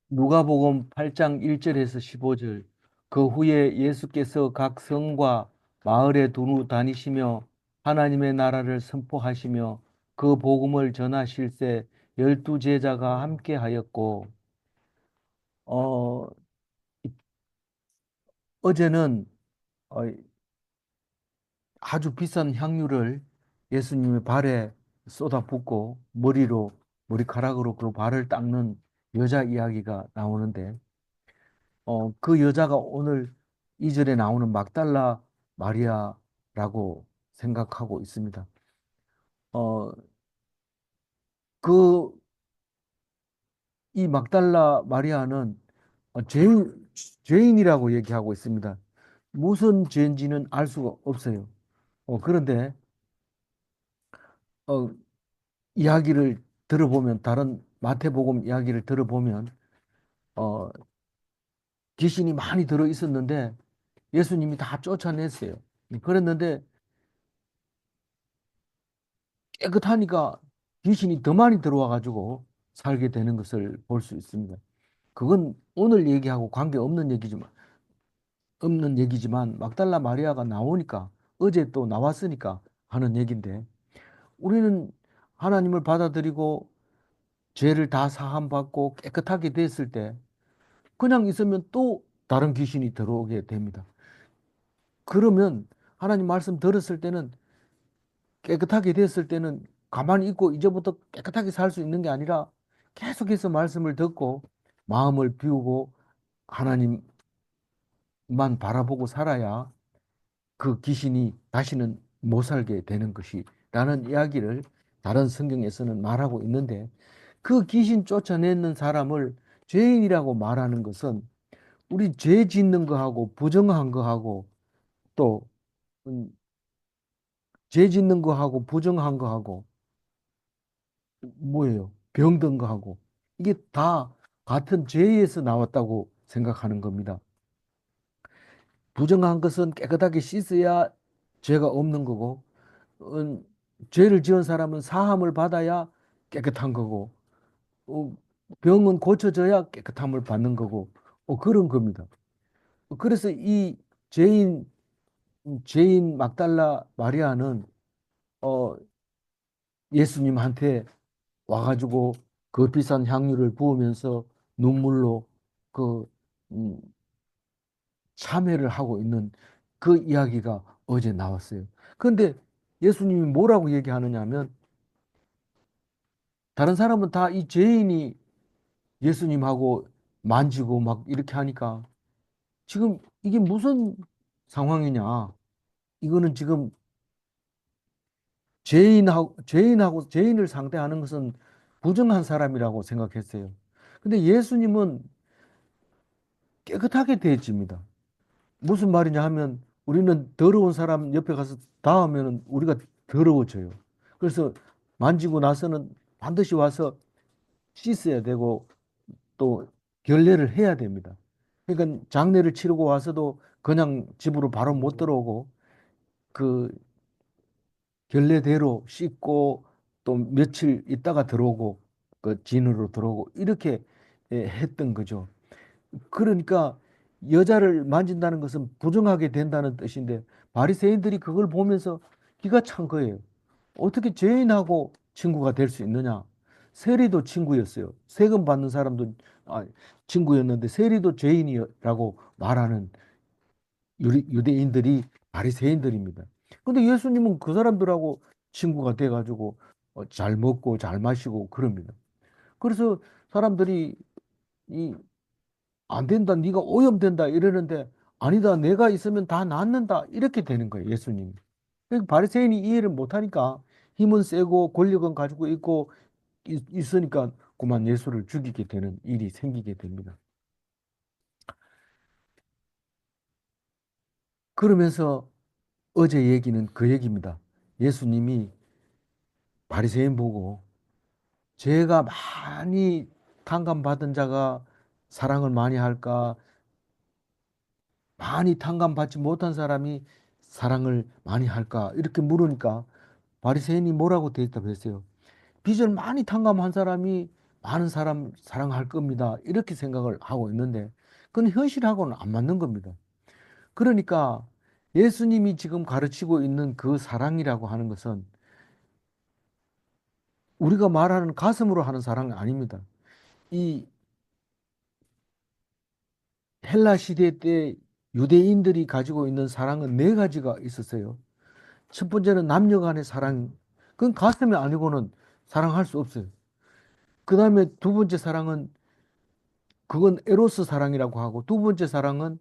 누가복음 8장 1절에서 15절. 그 후에 예수께서 각 성과 마을에 두루 다니시며 하나님의 나라를 선포하시며 그 복음을 전하실세 12제자가 함께 하였고. 어, 어제는 어, 아주 비싼 향유를 예수님의 발에 쏟아붓고 머리카락으로 그 발을 닦는 여자 이야기가 나오는데, 그 여자가 오늘 2절에 나오는 막달라 마리아라고 생각하고 있습니다. 어, 그, 이 막달라 마리아는 죄인이라고 얘기하고 있습니다. 무슨 죄인지는 알 수가 없어요. 그런데, 어, 이야기를 들어보면, 다른 마태복음 이야기를 들어보면, 어, 귀신이 많이 들어 있었는데 예수님이 다 쫓아냈어요. 그랬는데 깨끗하니까 귀신이 더 많이 들어와 가지고 살게 되는 것을 볼 수 있습니다. 그건 오늘 얘기하고 없는 얘기지만 막달라 마리아가 나오니까, 어제 또 나왔으니까 하는 얘기인데, 우리는 하나님을 받아들이고 죄를 다 사함받고 깨끗하게 됐을 때 그냥 있으면 또 다른 귀신이 들어오게 됩니다. 그러면 하나님 말씀 들었을 때는, 깨끗하게 됐을 때는 가만히 있고 이제부터 깨끗하게 살 수 있는 게 아니라 계속해서 말씀을 듣고 마음을 비우고 하나님만 바라보고 살아야 그 귀신이 다시는 못 살게 되는 것이라는 이야기를 다른 성경에서는 말하고 있는데, 그 귀신 쫓아내는 사람을 죄인이라고 말하는 것은 우리 죄 짓는 거하고 부정한 거하고, 또 음, 죄 짓는 거하고 부정한 거하고 뭐예요? 병든 거하고 이게 다 같은 죄에서 나왔다고 생각하는 겁니다. 부정한 것은 깨끗하게 씻어야 죄가 없는 거고, 음, 죄를 지은 사람은 사함을 받아야 깨끗한 거고, 어, 병은 고쳐져야 깨끗함을 받는 거고, 그런 겁니다. 그래서 이 죄인 죄인 막달라 마리아는 어, 예수님한테 와가지고 그 비싼 향유를 부으면서 눈물로 그 음, 참회를 하고 있는 그 이야기가 어제 나왔어요. 그런데 예수님이 뭐라고 얘기하느냐 하면, 다른 사람은 다 이 죄인이 예수님하고 만지고 막 이렇게 하니까 지금 이게 무슨 상황이냐. 이거는 지금 죄인을 상대하는 것은 부정한 사람이라고 생각했어요. 근데 예수님은 깨끗하게 대해집니다. 무슨 말이냐 하면, 우리는 더러운 사람 옆에 가서 닿으면 우리가 더러워져요. 그래서 만지고 나서는 반드시 와서 씻어야 되고 또 결례를 해야 됩니다. 그러니까 장례를 치르고 와서도 그냥 집으로 바로 못 들어오고 그 결례대로 씻고 또 며칠 있다가 들어오고 그 진으로 들어오고 이렇게 했던 거죠. 그러니까 여자를 만진다는 것은 부정하게 된다는 뜻인데, 바리새인들이 그걸 보면서 기가 찬 거예요. 어떻게 죄인하고 친구가 될 수 있느냐? 세리도 친구였어요. 세금 받는 사람도 친구였는데 세리도 죄인이라고 말하는 유대인들이 바리새인들입니다. 근데 예수님은 그 사람들하고 친구가 돼가지고 잘 먹고 잘 마시고 그럽니다. 그래서 사람들이 이 안 된다, 네가 오염된다 이러는데, 아니다, 내가 있으면 다 낫는다 이렇게 되는 거예요, 예수님이. 그러니까 바리새인이 이해를 못하니까, 힘은 세고 권력은 가지고 있고 있으니까 그만 예수를 죽이게 되는 일이 생기게 됩니다. 그러면서 어제 얘기는 그 얘기입니다. 예수님이 바리새인 보고, 죄가 많이 탕감받은 자가 사랑을 많이 할까, 많이 탕감받지 못한 사람이 사랑을 많이 할까, 이렇게 물으니까 바리새인이 뭐라고 대답했어요? 빚을 많이 탕감한 사람이 많은 사람 사랑할 겁니다. 이렇게 생각을 하고 있는데 그건 현실하고는 안 맞는 겁니다. 그러니까 예수님이 지금 가르치고 있는 그 사랑이라고 하는 것은 우리가 말하는 가슴으로 하는 사랑이 아닙니다. 이 헬라 시대 때 유대인들이 가지고 있는 사랑은 네 가지가 있었어요. 첫 번째는 남녀 간의 사랑. 그건 가슴이 아니고는 사랑할 수 없어요. 그 다음에 두 번째 사랑은 그건 에로스 사랑이라고 하고 두 번째 사랑은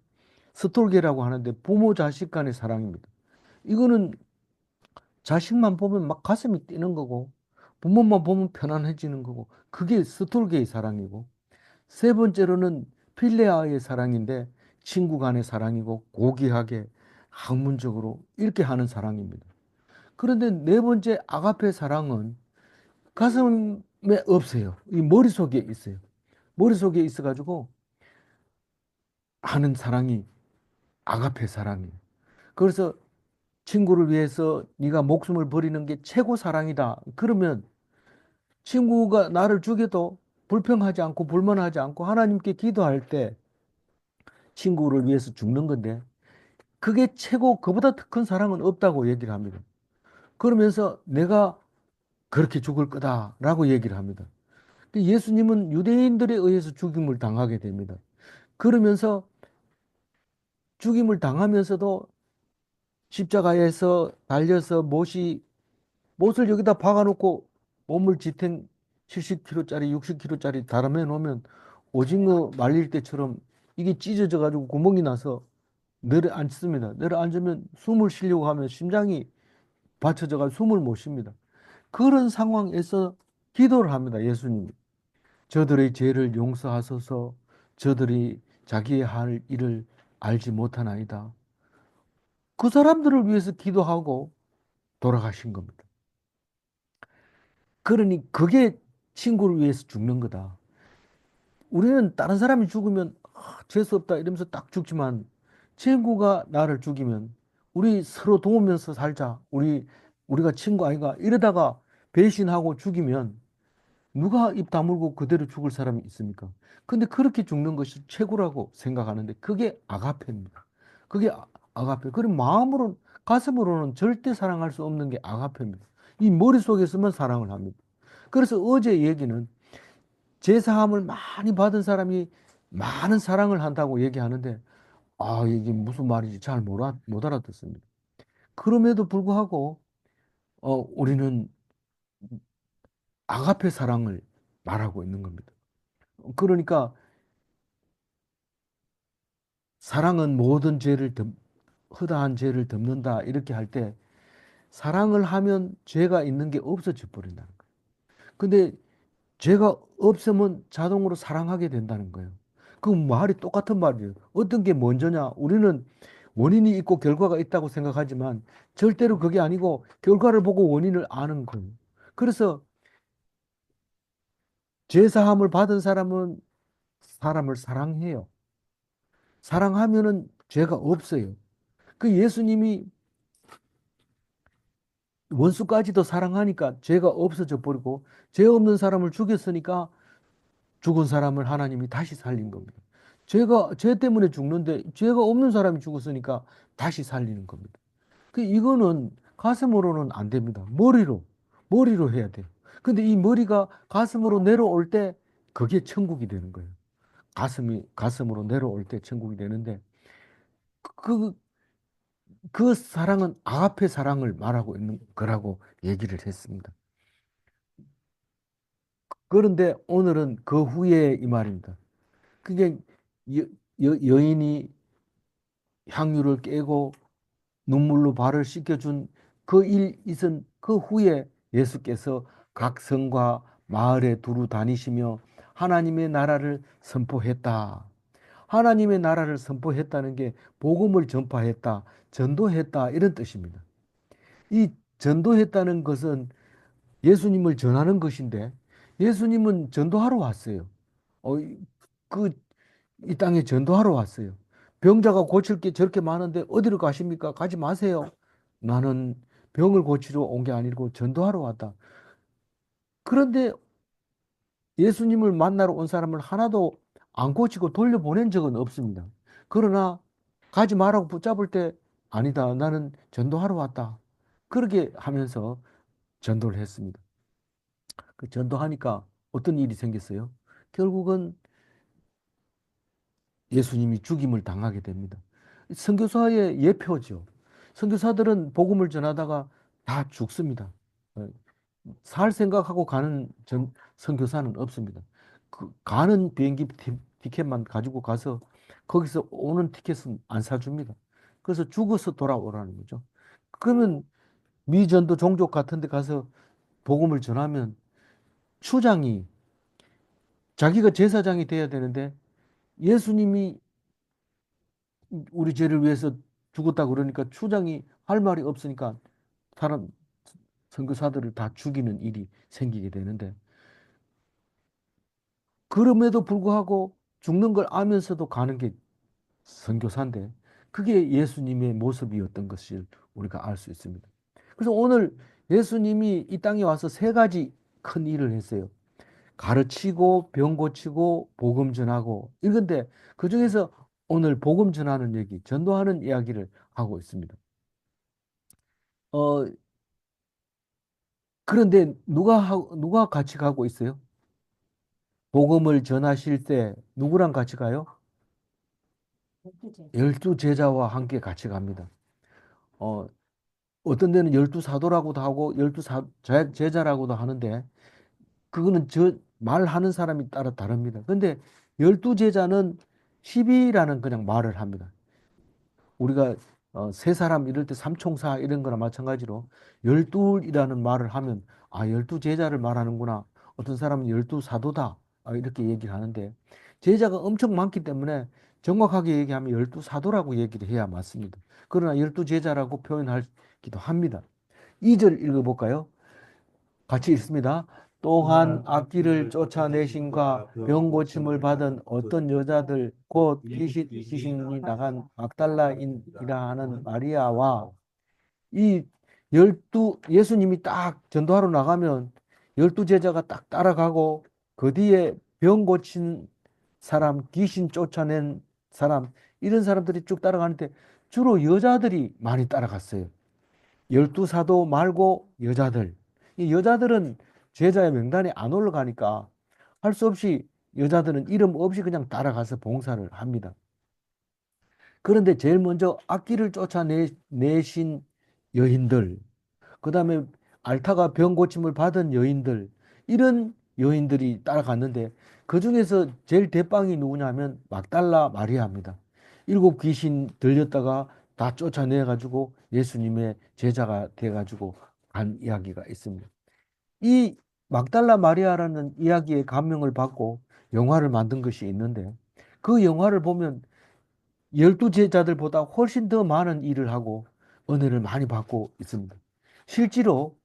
스톨게라고 하는데 부모 자식 간의 사랑입니다. 이거는 자식만 보면 막 가슴이 뛰는 거고 부모만 보면 편안해지는 거고 그게 스톨게의 사랑이고 세 번째로는 필레아의 사랑인데 친구 간의 사랑이고 고귀하게 학문적으로 이렇게 하는 사랑입니다. 그런데 네 번째 아가페 사랑은 가슴에 없어요. 이 머릿속에 있어요. 머릿속에 있어가지고 하는 사랑이 아가페 사랑이에요. 그래서 친구를 위해서 네가 목숨을 버리는 게 최고 사랑이다. 그러면 친구가 나를 죽여도 불평하지 않고 불만하지 않고 하나님께 기도할 때 친구를 위해서 죽는 건데 그게 최고 그보다 더 큰 사랑은 없다고 얘기를 합니다. 그러면서 내가 그렇게 죽을 거다라고 얘기를 합니다. 예수님은 유대인들에 의해서 죽임을 당하게 됩니다. 그러면서 죽임을 당하면서도 십자가에서 달려서 못을 여기다 박아놓고 몸을 지탱 70kg짜리, 60kg짜리 다름해 놓으면 오징어 말릴 때처럼 이게 찢어져 가지고 구멍이 나서 내려앉습니다. 내려앉으면 숨을 쉬려고 하면 심장이 받쳐져 가지고 숨을 못 쉽니다. 그런 상황에서 기도를 합니다. 예수님이. 저들의 죄를 용서하소서. 저들이 자기의 할 일을 알지 못하나이다. 그 사람들을 위해서 기도하고 돌아가신 겁니다. 그러니 그게 친구를 위해서 죽는 거다. 우리는 다른 사람이 죽으면 재수 없다 이러면서 딱 죽지만 친구가 나를 죽이면 우리 서로 도우면서 살자. 우리가 친구 아이가 이러다가 배신하고 죽이면 누가 입 다물고 그대로 죽을 사람이 있습니까? 근데 그렇게 죽는 것이 최고라고 생각하는데 그게 아가페입니다. 그게 아가페. 그럼 마음으로 가슴으로는 절대 사랑할 수 없는 게 아가페입니다. 이 머릿속에서만 사랑을 합니다. 그래서 어제 얘기는 제사함을 많이 받은 사람이 많은 사랑을 한다고 얘기하는데 이게 무슨 말인지 잘 못 알아듣습니다. 그럼에도 불구하고 우리는 아가페 사랑을 말하고 있는 겁니다. 그러니까 사랑은 모든 허다한 죄를 덮는다 이렇게 할 때 사랑을 하면 죄가 있는 게 없어져 버린다는 거예요. 근데 죄가 없으면 자동으로 사랑하게 된다는 거예요. 그 말이 똑같은 말이에요. 어떤 게 먼저냐? 우리는 원인이 있고 결과가 있다고 생각하지만 절대로 그게 아니고 결과를 보고 원인을 아는 거예요. 그래서 죄사함을 받은 사람은 사람을 사랑해요. 사랑하면은 죄가 없어요. 그 예수님이 원수까지도 사랑하니까 죄가 없어져 버리고 죄 없는 사람을 죽였으니까 죽은 사람을 하나님이 다시 살린 겁니다. 죄 때문에 죽는데 죄가 없는 사람이 죽었으니까 다시 살리는 겁니다. 이거는 가슴으로는 안 됩니다. 머리로 해야 돼요. 근데 이 머리가 가슴으로 내려올 때 그게 천국이 되는 거예요. 가슴으로 내려올 때 천국이 되는데 그, 그 사랑은 아가페 사랑을 말하고 있는 거라고 얘기를 했습니다. 그런데 오늘은 그 후에 이 말입니다. 그게 여인이 향유를 깨고 눈물로 발을 씻겨준 그 일 있은 그 후에 예수께서 각 성과 마을에 두루 다니시며 하나님의 나라를 선포했다. 하나님의 나라를 선포했다는 게 복음을 전파했다, 전도했다 이런 뜻입니다. 이 전도했다는 것은 예수님을 전하는 것인데 예수님은 전도하러 왔어요. 어, 그 이 땅에 전도하러 왔어요. 병자가 고칠 게 저렇게 많은데 어디로 가십니까? 가지 마세요. 나는 병을 고치러 온 게 아니고 전도하러 왔다. 그런데 예수님을 만나러 온 사람을 하나도 안 고치고 돌려보낸 적은 없습니다. 그러나 가지 말라고 붙잡을 때 아니다. 나는 전도하러 왔다. 그렇게 하면서 전도를 했습니다. 그 전도하니까 어떤 일이 생겼어요? 결국은 예수님이 죽임을 당하게 됩니다. 선교사의 예표죠. 선교사들은 복음을 전하다가 다 죽습니다. 어, 살 생각하고 가는 선교사는 없습니다. 그 가는 비행기 티켓만 가지고 가서 거기서 오는 티켓은 안 사줍니다. 그래서 죽어서 돌아오라는 거죠. 그러면 미전도 종족 같은 데 가서 복음을 전하면 추장이 자기가 제사장이 돼야 되는데 예수님이 우리 죄를 위해서 죽었다 그러니까 추장이 할 말이 없으니까 사람 선교사들을 다 죽이는 일이 생기게 되는데 그럼에도 불구하고 죽는 걸 아면서도 가는 게 선교사인데 그게 예수님의 모습이었던 것을 우리가 알 수 있습니다. 그래서 오늘 예수님이 이 땅에 와서 세 가지 큰 일을 했어요. 가르치고 병 고치고 복음 전하고 이건데 그중에서 오늘 복음 전하는 얘기, 전도하는 이야기를 하고 있습니다. 어, 그런데 누가 같이 가고 있어요? 복음을 전하실 때 누구랑 같이 가요? 열두 제자와 함께 같이 갑니다. 어, 어떤 데는 열두 사도라고도 하고 제자라고도 하는데 그거는 저 말하는 사람이 따라 다릅니다. 근데 열두 제자는 10이라는 그냥 말을 합니다. 우리가 세 사람 이럴 때 삼총사 이런 거나 마찬가지로 열둘이라는 말을 하면 아 열두 제자를 말하는구나. 어떤 사람은 열두 사도다. 이렇게 얘기를 하는데 제자가 엄청 많기 때문에 정확하게 얘기하면 열두 사도라고 얘기를 해야 맞습니다. 그러나 열두 제자라고 표현하기도 합니다. 2절 읽어볼까요? 같이 읽습니다. 또한 악기를 쫓아내신과 병 고침을 받은 어떤 여자들 곧 귀신이 나간 막달라인이라 하는 마리아와 이 열두 예수님이 딱 전도하러 나가면 열두 제자가 딱 따라가고 그 뒤에 병 고친 사람, 귀신 쫓아낸 사람 이런 사람들이 쭉 따라가는데 주로 여자들이 많이 따라갔어요. 열두 사도 말고 여자들. 이 여자들은 제자의 명단에 안 올라가니까 할 수 없이 여자들은 이름 없이 그냥 따라가서 봉사를 합니다. 그런데 제일 먼저 악기를 쫓아내신 여인들, 그 다음에 앓다가 병 고침을 받은 여인들, 이런 여인들이 따라갔는데 그 중에서 제일 대빵이 누구냐면 막달라 마리아입니다. 일곱 귀신 들렸다가 다 쫓아내가지고 예수님의 제자가 돼가지고 간 이야기가 있습니다. 이 막달라 마리아라는 이야기에 감명을 받고 영화를 만든 것이 있는데 그 영화를 보면 열두 제자들보다 훨씬 더 많은 일을 하고 은혜를 많이 받고 있습니다. 실제로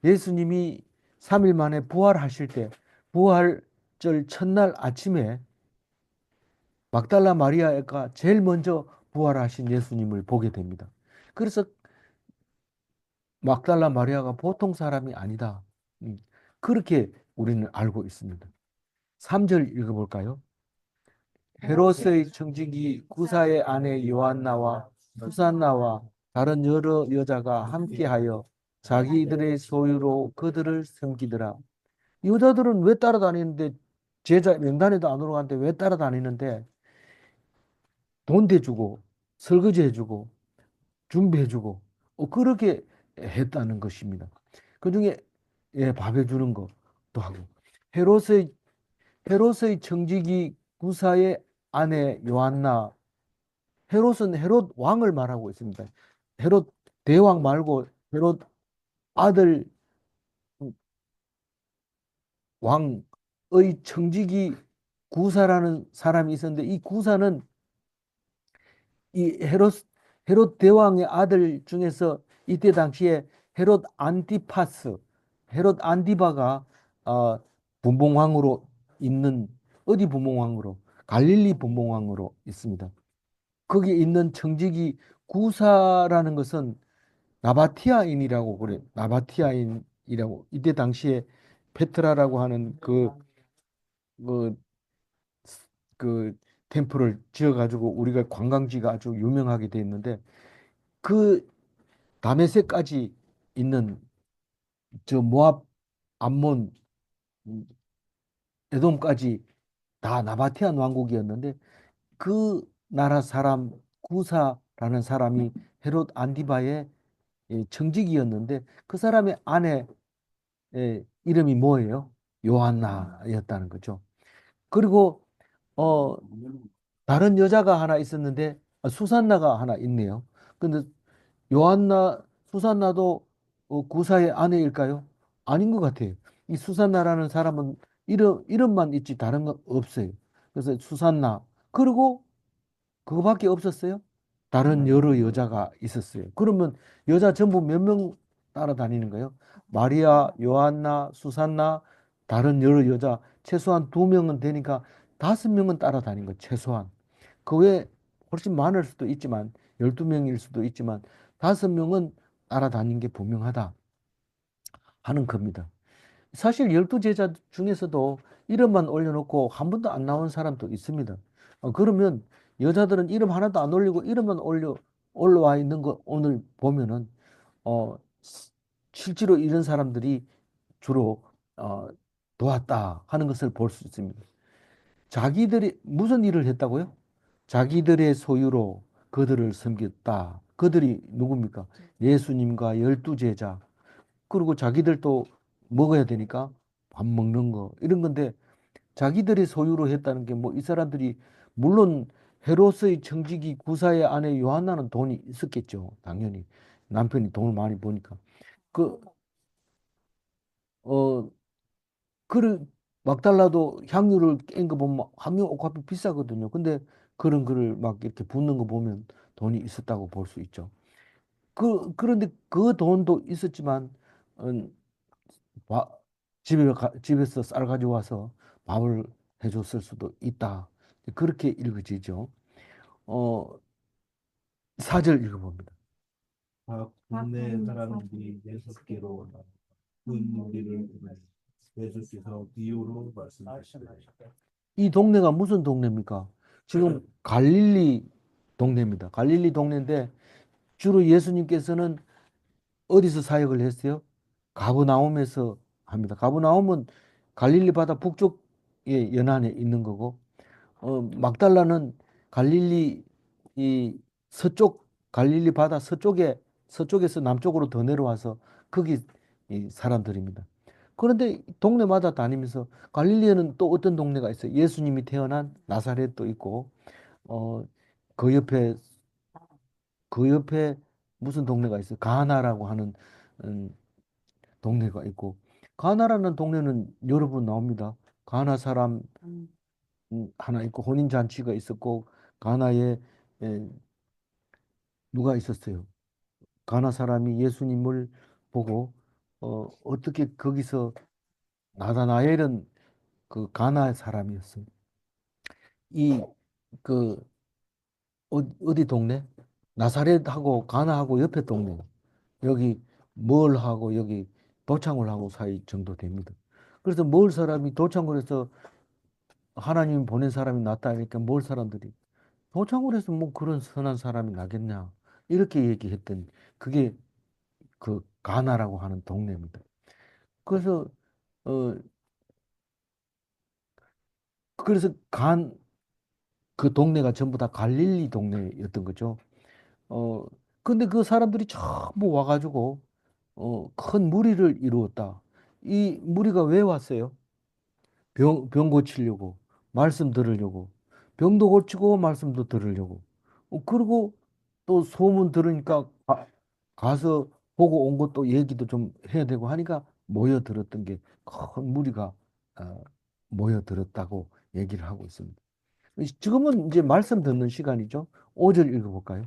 예수님이 3일 만에 부활하실 때 부활절 첫날 아침에 막달라 마리아가 제일 먼저 부활하신 예수님을 보게 됩니다. 그래서 막달라 마리아가 보통 사람이 아니다. 그렇게 우리는 알고 있습니다. 3절 읽어볼까요? 헤롯의 청지기 구사의 아내 요한나와 수산나와 다른 여러 여자가 함께하여 자기들의 소유로 그들을 섬기더라. 여자들은 왜 따라다니는데 제자 명단에도 안 올라가는데 왜 따라다니는데 돈 대주고 설거지 해주고 준비해주고 그렇게 했다는 것입니다. 그중에 예, 밥 해주는 것도 하고 헤롯의 헤롯의 청지기 구사의 아내 요한나 헤롯은 헤롯 왕을 말하고 있습니다. 헤롯 대왕 말고 헤롯 아들 왕의 청지기 구사라는 사람이 있었는데 이 구사는 이 헤롯 대왕의 아들 중에서 이때 당시에 헤롯 안티파스, 헤롯 안디바가 분봉왕으로 있는 어디 분봉왕으로 갈릴리 분봉왕으로 있습니다. 거기에 있는 청지기 구사라는 것은 나바티아인이라고 그래. 나바티아인이라고 이때 당시에 페트라라고 하는 그, 그 템플을 지어가지고 우리가 관광지가 아주 유명하게 돼 있는데 그 다메섹까지 있는 저 모압, 암몬, 음, 에돔까지 다 나바테안 왕국이었는데 그 나라 사람 구사라는 사람이 헤롯 안디바의 청직이었는데 그 사람의 아내 이름이 뭐예요? 요한나였다는 거죠. 그리고 어 다른 여자가 하나 있었는데 수산나가 하나 있네요. 근데 요한나, 수산나도 구사의 아내일까요? 아닌 것 같아요. 이 수산나라는 사람은 이름만 있지 다른 건 없어요. 그래서 수산나. 그리고 그거밖에 없었어요. 다른 여러 여자가 있었어요. 그러면 여자 전부 몇 명 따라다니는 거예요? 마리아, 요한나, 수산나, 다른 여러 여자 최소한 2명은 되니까 5명은 따라다닌 거예요. 최소한. 그 외에 훨씬 많을 수도 있지만 12명일 수도 있지만 5명은 따라다닌 게 분명하다 하는 겁니다. 사실 12제자 중에서도 이름만 올려놓고 한 번도 안 나온 사람도 있습니다. 그러면 여자들은 이름 하나도 안 올리고 이름만 올라와 있는 거 오늘 보면은 어, 실제로 이런 사람들이 주로 어, 도왔다 하는 것을 볼 수 있습니다. 자기들이 무슨 일을 했다고요? 자기들의 소유로 그들을 섬겼다. 그들이 누굽니까? 예수님과 12제자. 그리고 자기들도 먹어야 되니까 밥 먹는 거 이런 건데 자기들이 소유로 했다는 게 뭐 이 사람들이 물론 헤롯의 청지기 구사의 아내 요한나는 돈이 있었겠죠. 당연히 남편이 돈을 많이 버니까 그 어 그를 막달라도 향유를 깬 거 보면 향유 옥합이 비싸거든요. 근데 그런 거를 막 이렇게 붓는 거 보면 돈이 있었다고 볼 수 있죠. 그런데 그 돈도 있었지만 음, 와- 집에서 쌀 가져와서 밥을 해줬을 수도 있다. 그렇게 읽어지죠. 어, 4절 읽어봅니다. 각 국내 사람들이 예수께로 큰 무리를 보내 예수께서 비유로 말씀하시되 이 동네가 무슨 동네입니까? 지금 갈릴리 동네입니다. 갈릴리 동네인데 주로 예수님께서는 어디서 사역을 했어요? 가버나움에서 합니다. 가버나움은 갈릴리 바다 북쪽의 연안에 있는 거고 막달라는 갈릴리 이 서쪽 갈릴리 바다 서쪽에서 남쪽으로 더 내려와서 거기 이 사람들입니다. 그런데 동네마다 다니면서 갈릴리에는 또 어떤 동네가 있어요? 예수님이 태어난 나사렛도 있고 어, 그 옆에 그 옆에 무슨 동네가 있어요? 가나라고 하는 음, 동네가 있고 가나라는 동네는 여러 번 나옵니다. 가나 사람 하나 있고 혼인 잔치가 있었고 가나에 에, 누가 있었어요? 가나 사람이 예수님을 보고 어떻게 거기서 나다나엘은 그 가나 사람이었어요. 이 그 어디 동네? 나사렛하고 가나하고 옆에 동네. 여기 멀하고 여기 도창을 하고 사이 정도 됩니다. 그래서 멀 사람이 도창을 해서 하나님 보낸 사람이 낫다 하니까 멀 사람들이 도창을 해서 뭐 그런 선한 사람이 나겠냐 이렇게 얘기했던 그게 그 가나라고 하는 동네입니다. 그래서 어 그래서 간 그 동네가 전부 다 갈릴리 동네였던 거죠. 어 근데 그 사람들이 전부 와가지고 큰 무리를 이루었다. 이 무리가 왜 왔어요? 병 고치려고, 말씀 들으려고, 병도 고치고 말씀도 들으려고. 그리고 또 소문 들으니까 가서 보고 온 것도 얘기도 좀 해야 되고 하니까 모여들었던 게 큰 무리가 어, 모여들었다고 얘기를 하고 있습니다. 지금은 이제 말씀 듣는 시간이죠. 5절 읽어볼까요?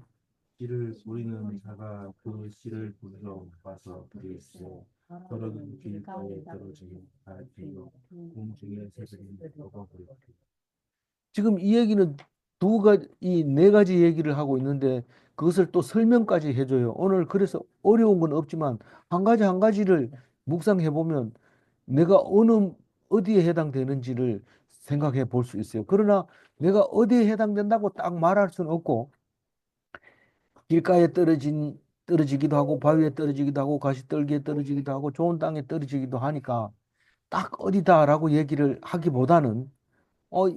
씨를 우리는 자가 그 씨를 불러 와서 드리시고 저런 길가에 떨어진 달뒤로 공중의 새들이 먹어버렸다. 지금 이 얘기는 이 네 가지 얘기를 하고 있는데 그것을 또 설명까지 해줘요. 오늘 그래서 어려운 건 없지만 한 가지 한 가지를 묵상해 보면 내가 어디에 해당되는지를 생각해 볼 수 있어요. 그러나 내가 어디에 해당된다고 딱 말할 수는 없고 길가에 떨어지기도 하고 바위에 떨어지기도 하고 가시떨기에 떨어지기도 하고 좋은 땅에 떨어지기도 하니까 딱 어디다라고 얘기를 하기보다는 어,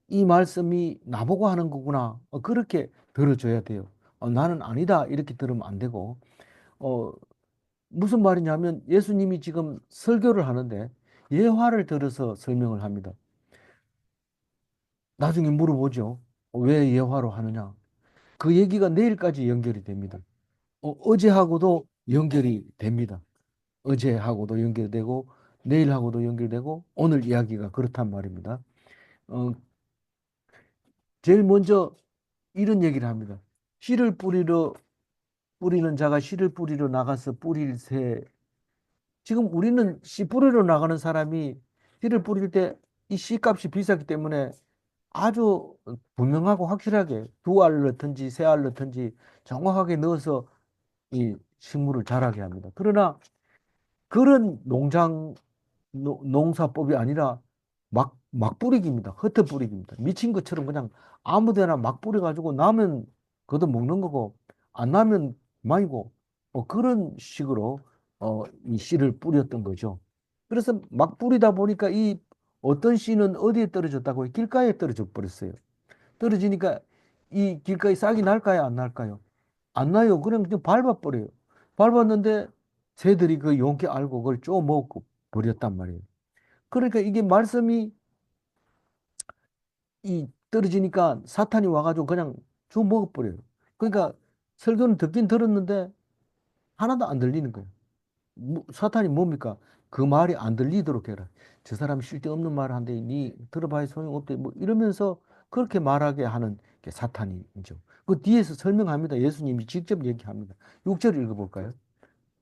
이 말씀이 나보고 하는 거구나. 그렇게 들어줘야 돼요. 나는 아니다. 이렇게 들으면 안 되고. 어, 무슨 말이냐면 예수님이 지금 설교를 하는데 예화를 들어서 설명을 합니다. 나중에 물어보죠. 왜 예화로 하느냐? 그 얘기가 내일까지 연결이 됩니다. 어제하고도 연결이 됩니다. 어제하고도 연결되고 내일하고도 연결되고 오늘 이야기가 그렇단 말입니다. 어, 제일 먼저 이런 얘기를 합니다. 씨를 뿌리는 자가 씨를 뿌리러 나가서 뿌릴새. 지금 우리는 씨 뿌리러 나가는 사람이 씨를 뿌릴 때 이 씨값이 비싸기 때문에 아주 분명하고 확실하게 두 알 넣든지 세 알 넣든지 정확하게 넣어서 이 식물을 자라게 합니다. 그러나 그런 농사법이 아니라 막 뿌리기입니다. 흩어 뿌리기입니다. 미친 것처럼 그냥 아무 데나 막 뿌려가지고 나면 그것도 먹는 거고 안 나면 그만이고 그런 식으로 이 씨를 뿌렸던 거죠. 그래서 막 뿌리다 보니까 이 어떤 씨는 어디에 떨어졌다고 길가에 떨어져 버렸어요. 떨어지니까 이 길가에 싹이 날까요? 안 날까요? 안 나요. 그냥 밟아버려요. 밟았는데 새들이 그 용기 알고 그걸 쪼 먹고 버렸단 말이에요. 그러니까 이게 말씀이 이 떨어지니까 사탄이 와가지고 그냥 주 먹어버려요. 그러니까 설교는 듣긴 들었는데 하나도 안 들리는 거예요. 사탄이 뭡니까? 그 말이 안 들리도록 해라. 저 사람 쓸데없는 말을 하는데 니 들어봐야 소용없대. 뭐 이러면서 그렇게 말하게 하는 게 사탄이죠. 그 뒤에서 설명합니다. 예수님이 직접 얘기합니다. 6절 읽어볼까요?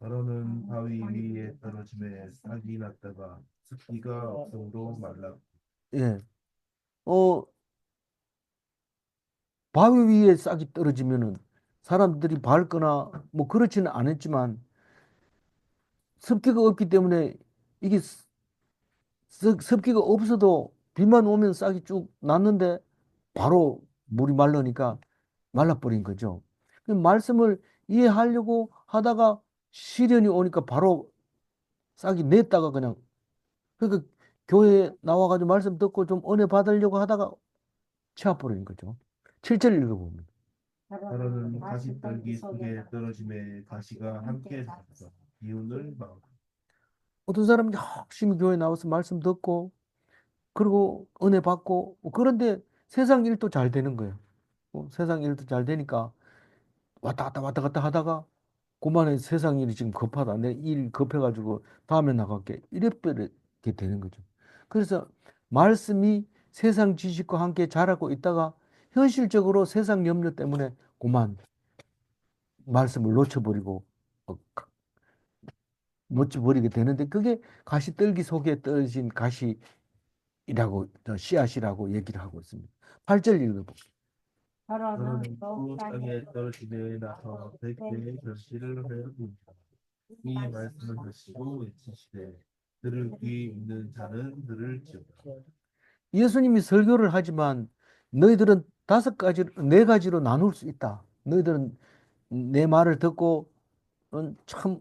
너는 바위 위에 떨어짐에 싹이 났다가 습기가 없음으로 말라. 예. 어, 바위 위에 싹이 떨어지면은 사람들이 밟거나 뭐 그렇지는 않았지만 습기가 없기 때문에 이게 습기가 없어도 비만 오면 싹이 쭉 났는데 바로 물이 말르니까 말라버린 거죠. 그 말씀을 이해하려고 하다가 시련이 오니까 바로 싹이 냈다가 그냥 그러니까 교회에 나와가지고 말씀 듣고 좀 은혜 받으려고 하다가 치워버린 거죠. 7절 읽어봅니다. 너는 가시떨기 속에 떨어짐에 가시가 함께 닿아서 기운을 막아. 어떤 사람이 열심히 교회 나와서 말씀 듣고 그리고 은혜 받고 그런데 세상 일도 잘 되는 거예요. 세상 일도 잘 되니까 왔다 갔다 하다가 그만에 세상 일이 지금 급하다. 내 일 급해가지고 다음에 나갈게. 이렇게 되는 거죠. 그래서 말씀이 세상 지식과 함께 자라고 있다가 현실적으로 세상 염려 때문에 그만 말씀을 놓쳐버리고 어, 놓쳐버리게 되는데 그게 가시떨기 속에 떨어진 가시이라고 씨앗이라고 얘기를 하고 있습니다. 8절 읽어볼게요. 너는 또 땅에 떨어짐에 나서 백배의 결실을 하였습니다. 이 말씀을 하시고 외치시되 들을 귀 있는 자는 들을지어다. 예수님이 설교를 하지만 너희들은 네 가지로 나눌 수 있다. 너희들은 내 말을 듣고 참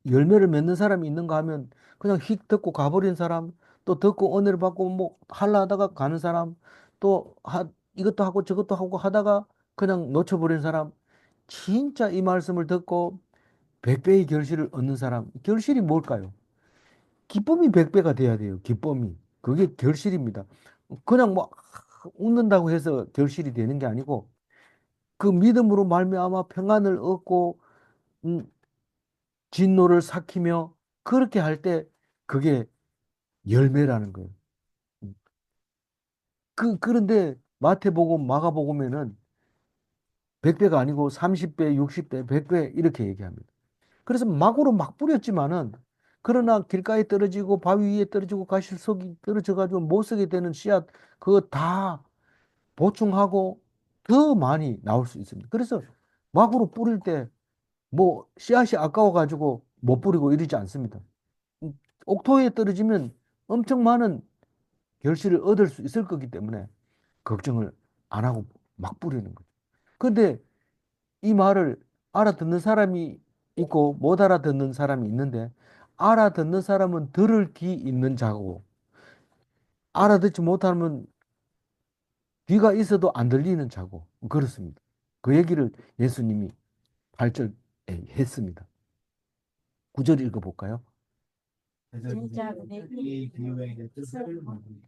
열매를 맺는 사람이 있는가 하면 그냥 휙 듣고 가버린 사람, 또 듣고 은혜를 받고 뭐 할라 하다가 가는 사람, 또 이것도 하고 저것도 하고 하다가 그냥 놓쳐버린 사람, 진짜 이 말씀을 듣고 백배의 결실을 얻는 사람, 결실이 뭘까요? 기쁨이 백배가 돼야 돼요. 기쁨이. 그게 결실입니다. 그냥 뭐 웃는다고 해서 결실이 되는 게 아니고 그 믿음으로 말미암아 평안을 얻고 음, 진노를 삭히며 그렇게 할 때 그게 열매라는 거예요. 음. 그런데 마태복음, 마가복음에는 100배가 아니고 30배, 60배, 100배 이렇게 얘기합니다. 그래서 막으로 막 뿌렸지만은 그러나 길가에 떨어지고 바위 위에 떨어지고 가시속이 떨어져 가지고 못 쓰게 되는 씨앗 그거 다 보충하고 더 많이 나올 수 있습니다. 그래서 막으로 뿌릴 때 뭐 씨앗이 아까워 가지고 못 뿌리고 이러지 않습니다. 옥토에 떨어지면 엄청 많은 결실을 얻을 수 있을 거기 때문에 걱정을 안 하고 막 뿌리는 거죠. 근데 이 말을 알아듣는 사람이 있고 못 알아듣는 사람이 있는데, 알아듣는 사람은 들을 귀 있는 자고 알아듣지 못하면 귀가 있어도 안 들리는 자고 그렇습니다. 그 얘기를 예수님이 8절에 했습니다. 9절 읽어볼까요? 제자들에게 이 비유의 뜻을 묻으니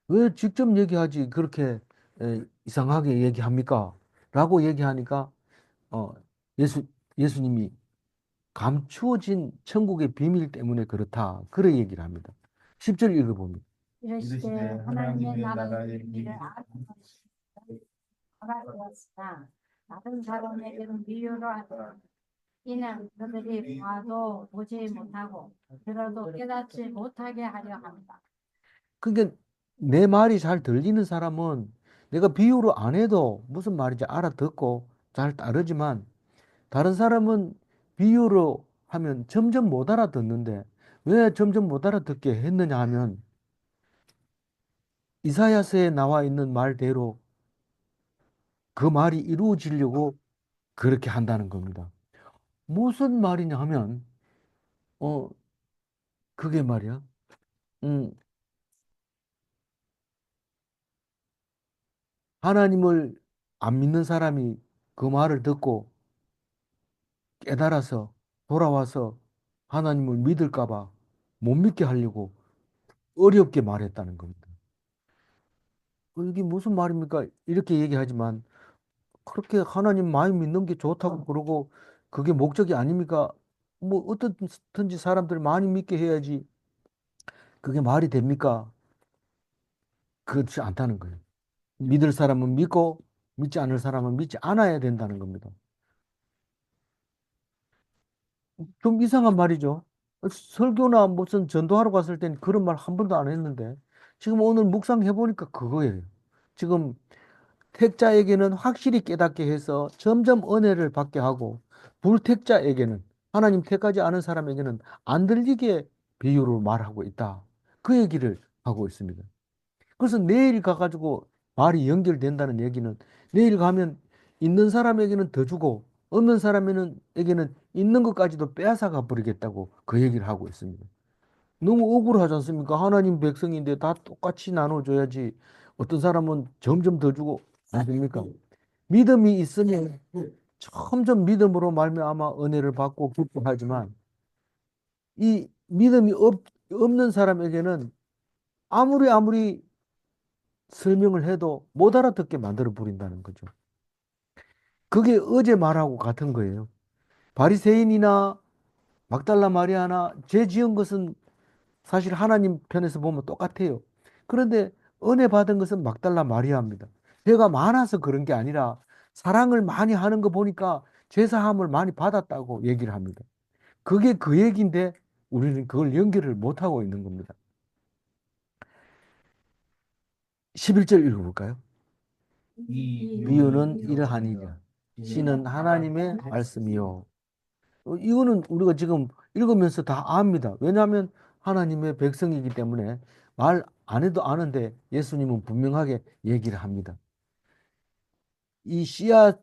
왜 직접 얘기하지 그렇게 이상하게 얘기합니까? 라고 얘기하니까 어, 예수, 예수님이 감추어진 천국의 비밀 때문에 그렇다. 그런 얘기를 합니다. 10절 읽어봅니다. 이르시되 하나님의 나라의 비밀을 알았으나 다른 사람에게는 비유로 하되 이는 그들이 봐도 보지 못하고 들어도 깨닫지 못하게 하려 합니다. 그러니까 내 말이 잘 들리는 사람은 내가 비유로 안 해도 무슨 말인지 알아듣고 잘 따르지만, 다른 사람은 비유로 하면 점점 못 알아듣는데, 왜 점점 못 알아듣게 했느냐 하면 이사야서에 나와 있는 말대로 그 말이 이루어지려고 그렇게 한다는 겁니다. 무슨 말이냐 하면 어 그게 말이야. 음, 하나님을 안 믿는 사람이 그 말을 듣고 깨달아서 돌아와서 하나님을 믿을까 봐 못 믿게 하려고 어렵게 말했다는 겁니다. 이게 무슨 말입니까? 이렇게 얘기하지만 그렇게 하나님 많이 믿는 게 좋다고 그러고 그게 목적이 아닙니까? 뭐 어떻든지 사람들 많이 믿게 해야지 그게 말이 됩니까? 그렇지 않다는 거예요. 믿을 사람은 믿고 믿지 않을 사람은 믿지 않아야 된다는 겁니다. 좀 이상한 말이죠. 설교나 무슨 전도하러 갔을 땐 그런 말 한 번도 안 했는데 지금 오늘 묵상해 보니까 그거예요. 지금 택자에게는 확실히 깨닫게 해서 점점 은혜를 받게 하고, 불택자에게는, 하나님 택하지 않은 사람에게는 안 들리게 비유로 말하고 있다. 그 얘기를 하고 있습니다. 그래서 내일 가가지고 말이 연결된다는 얘기는, 내일 가면 있는 사람에게는 더 주고 없는 사람에게는 있는 것까지도 빼앗아가 버리겠다고 그 얘기를 하고 있습니다. 너무 억울하지 않습니까? 하나님 백성인데 다 똑같이 나눠줘야지. 어떤 사람은 점점 더 주고 안 됩니까? 믿음이 있으면 점점 믿음으로 말미암아 은혜를 받고 기뻐하지만, 이 믿음이 없는 사람에게는 아무리 설명을 해도 못 알아듣게 만들어 버린다는 거죠. 그게 어제 말하고 같은 거예요. 바리새인이나 막달라 마리아나 죄 지은 것은 사실 하나님 편에서 보면 똑같아요. 그런데 은혜 받은 것은 막달라 마리아입니다. 죄가 많아서 그런 게 아니라 사랑을 많이 하는 거 보니까 죄사함을 많이 받았다고 얘기를 합니다. 그게 그 얘기인데 우리는 그걸 연결을 못하고 있는 겁니다. 11절 읽어볼까요? 이 비유는 이러하니라. 씨는 하나님의 말씀이요. 이거는 우리가 지금 읽으면서 다 압니다. 왜냐하면 하나님의 백성이기 때문에 말 안 해도 아는데 예수님은 분명하게 얘기를 합니다. 이 씨앗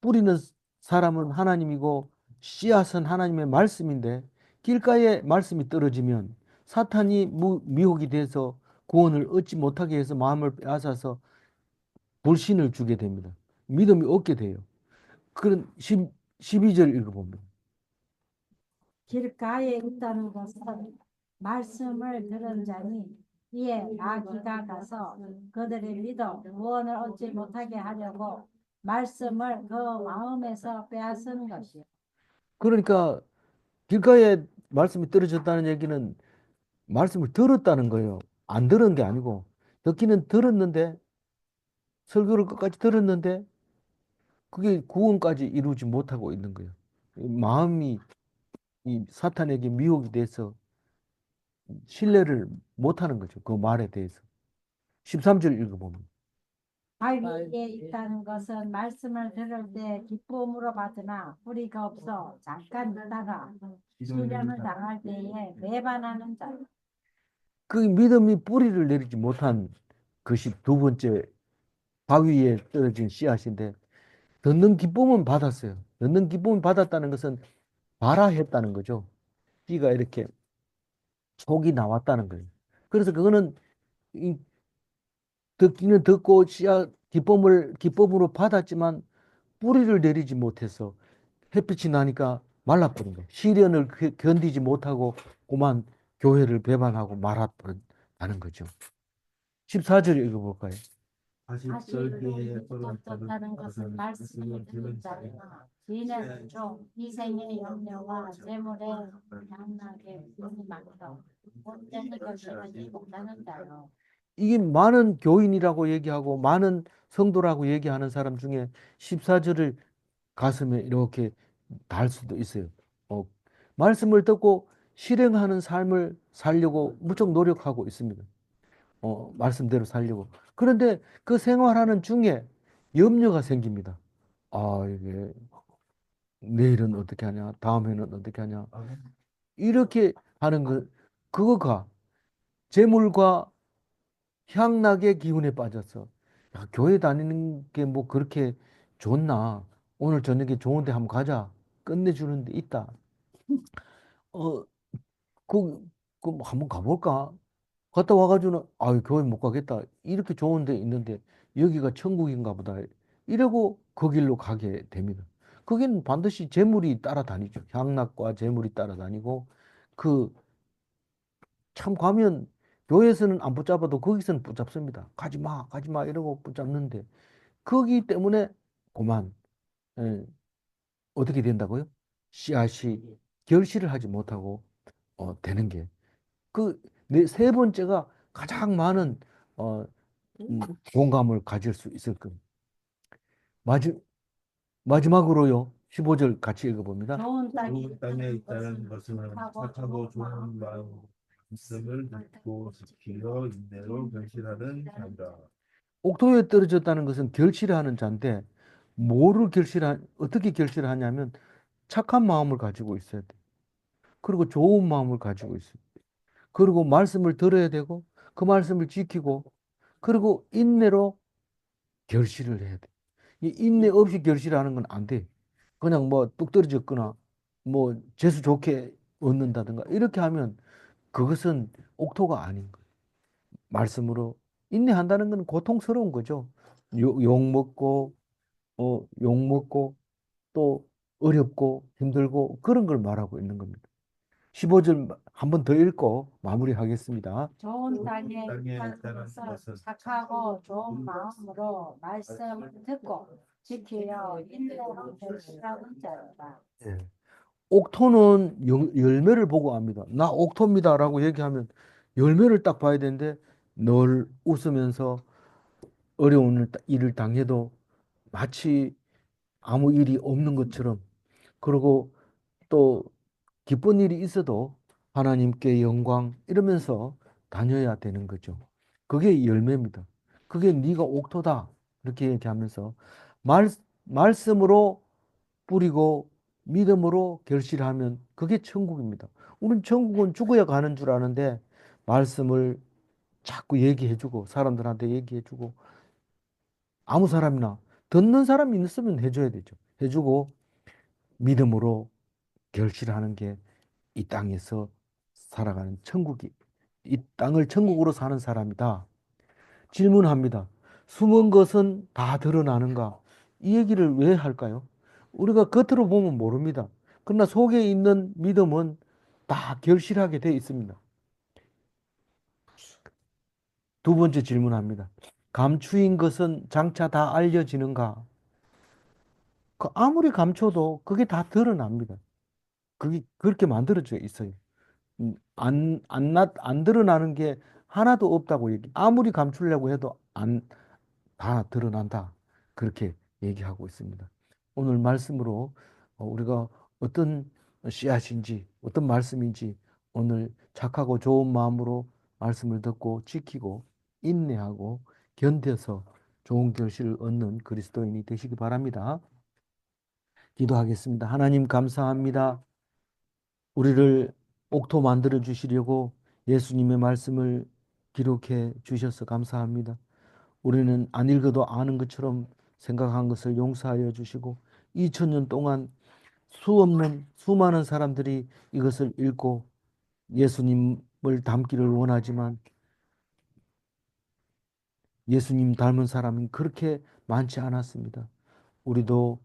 뿌리는 사람은 하나님이고 씨앗은 하나님의 말씀인데, 길가에 말씀이 떨어지면 사탄이 미혹이 돼서 구원을 얻지 못하게 해서 마음을 빼앗아서 불신을 주게 됩니다. 믿음이 없게 돼요. 그런 12절 읽어봅니다. 길가에 있다는 것은 말씀을 들은 자니 이에 마귀가 가서 그들을 믿어 구원을 얻지 못하게 하려고 말씀을 그 마음에서 빼앗은 것이요. 그러니까 길가에 말씀이 떨어졌다는 얘기는 말씀을 들었다는 거예요. 안 들은 게 아니고, 듣기는 들었는데, 설교를 끝까지 들었는데 그게 구원까지 이루지 못하고 있는 거예요. 마음이 이 사탄에게 미혹이 돼서 신뢰를 못하는 거죠. 그 말에 대해서. 13절 읽어보면. 바위 위에 있다는 것은 말씀을 들을 때 기쁨으로 받으나 뿌리가 없어 잠깐 있다가 시련을 당할 때에 배반하는 자. 그 믿음이 뿌리를 내리지 못한 것이 두 번째 바위 위에 떨어진 씨앗인데 듣는 기쁨은 받았어요. 듣는 기쁨을 받았다는 것은 발화했다는 거죠. 씨가 이렇게 속이 나왔다는 거예요. 그래서 그거는 이 듣기는 듣고 씨앗 기쁨으로 받았지만 뿌리를 내리지 못해서 햇빛이 나니까 말라버린 거예요. 시련을 견디지 못하고 그만 교회를 배반하고 말아버렸다는 거죠. 14절 읽어볼까요? 다시 절기에 떳떳하는 것은 말씀을 듣는 자나 지혜는 좀 이생의 염려와 재물의 양락에 눈이 많다. 못되는 것을 하지 못하는 자요. 이게 많은 교인이라고 얘기하고 많은 성도라고 얘기하는 사람 중에 14절을 가슴에 이렇게 달 수도 있어요. 어, 말씀을 듣고 실행하는 삶을 살려고 무척 노력하고 있습니다. 말씀대로 살려고. 그런데 그 생활하는 중에 염려가 생깁니다. 아, 이게 내일은 어떻게 하냐, 다음에는 어떻게 하냐. 이렇게 하는 그거가 재물과 향락의 기운에 빠져서 야, 교회 다니는 게 뭐 그렇게 좋나? 오늘 저녁에 좋은 데 한번 가자. 끝내주는 데 있다. 어, 뭐 한번 가볼까? 갔다 와가지고는 아유 교회 못 가겠다. 이렇게 좋은 데 있는데 여기가 천국인가 보다. 이러고 그 길로 가게 됩니다. 거기는 반드시 재물이 따라다니죠. 향락과 재물이 따라다니고 그 참 가면 교회에서는 안 붙잡아도 거기서는 붙잡습니다. 가지 마, 가지 마 이러고 붙잡는데 거기 때문에 그만 예, 어떻게 된다고요? 씨앗이 결실을 하지 못하고 되는 게 그 세 번째가 가장 많은 어, 음, 공감을 가질 수 있을 겁니다. 마지막으로요. 15절 같이 읽어봅니다. 좋은 좋은 땅에 있다는 것은 것은 착하고 좋은 마음 말씀을 듣고 지키려 인내로 결실하는 자이다. 옥토에 떨어졌다는 것은 결실하는 자인데 어떻게 결실하냐면 착한 마음을 가지고 있어야 돼. 그리고 좋은 마음을 가지고 있어요. 그리고 말씀을 들어야 되고 그 말씀을 지키고 그리고 인내로 결실을 해야 돼. 이 인내 없이 결실하는 건 안 돼. 그냥 뭐 뚝 떨어졌거나 뭐 재수 좋게 얻는다든가 이렇게 하면 그것은 옥토가 아닌 거예요. 말씀으로 인내한다는 건 고통스러운 거죠. 욕 먹고 욕 먹고 또 어렵고 힘들고 그런 걸 말하고 있는 겁니다. 15절 한 번 더 읽고 마무리하겠습니다. 좋은 땅에 땅에 있다는 있다는 것은 것은 착하고 좋은 마음으로 말씀을 듣고 지키려 인내로 결실하는 자다. 예. 옥토는 열매를 보고 압니다. 나 옥토입니다라고 얘기하면 열매를 딱 봐야 되는데 늘 웃으면서 어려운 일을 당해도 마치 아무 일이 없는 것처럼 그리고 또 기쁜 일이 있어도 하나님께 영광 이러면서 다녀야 되는 거죠. 그게 열매입니다. 그게 네가 옥토다. 이렇게 얘기하면서 말, 말씀으로 뿌리고 믿음으로 결실하면 그게 천국입니다. 우리는 천국은 죽어야 가는 줄 아는데 말씀을 자꾸 얘기해주고 사람들한테 얘기해주고 아무 사람이나 듣는 사람이 있으면 해줘야 되죠. 해주고 믿음으로 결실하는 게 이 땅에서 살아가는 천국이 이 땅을 천국으로 사는 사람이다. 질문합니다. 숨은 것은 다 드러나는가? 이 얘기를 왜 할까요? 우리가 겉으로 보면 모릅니다. 그러나 속에 있는 믿음은 다 결실하게 돼 있습니다. 두 번째 질문합니다. 감추인 것은 장차 다 알려지는가? 아무리 감춰도 그게 다 드러납니다. 그게 그렇게 만들어져 있어요. 안 드러나는 게 하나도 없다고 아무리 감추려고 해도 다 드러난다. 그렇게 얘기하고 있습니다. 오늘 말씀으로 우리가 어떤 씨앗인지, 어떤 말씀인지 오늘 착하고 좋은 마음으로 말씀을 듣고 지키고 인내하고 견뎌서 좋은 결실을 얻는 그리스도인이 되시기 바랍니다. 기도하겠습니다. 하나님 감사합니다. 우리를 옥토 만들어 주시려고 예수님의 말씀을 기록해 주셔서 감사합니다. 우리는 안 읽어도 아는 것처럼 생각한 것을 용서하여 주시고 2000년 동안 수많은 사람들이 이것을 읽고 예수님을 닮기를 원하지만 예수님 닮은 사람은 그렇게 많지 않았습니다. 우리도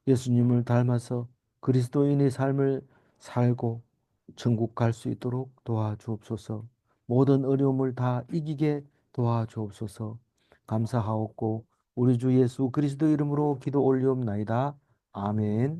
예수님을 닮아서 그리스도인의 삶을 살고 천국 갈 수 있도록 도와주옵소서. 모든 어려움을 다 이기게 도와주옵소서. 감사하옵고 우리 주 예수 그리스도 이름으로 기도 올리옵나이다. 아멘.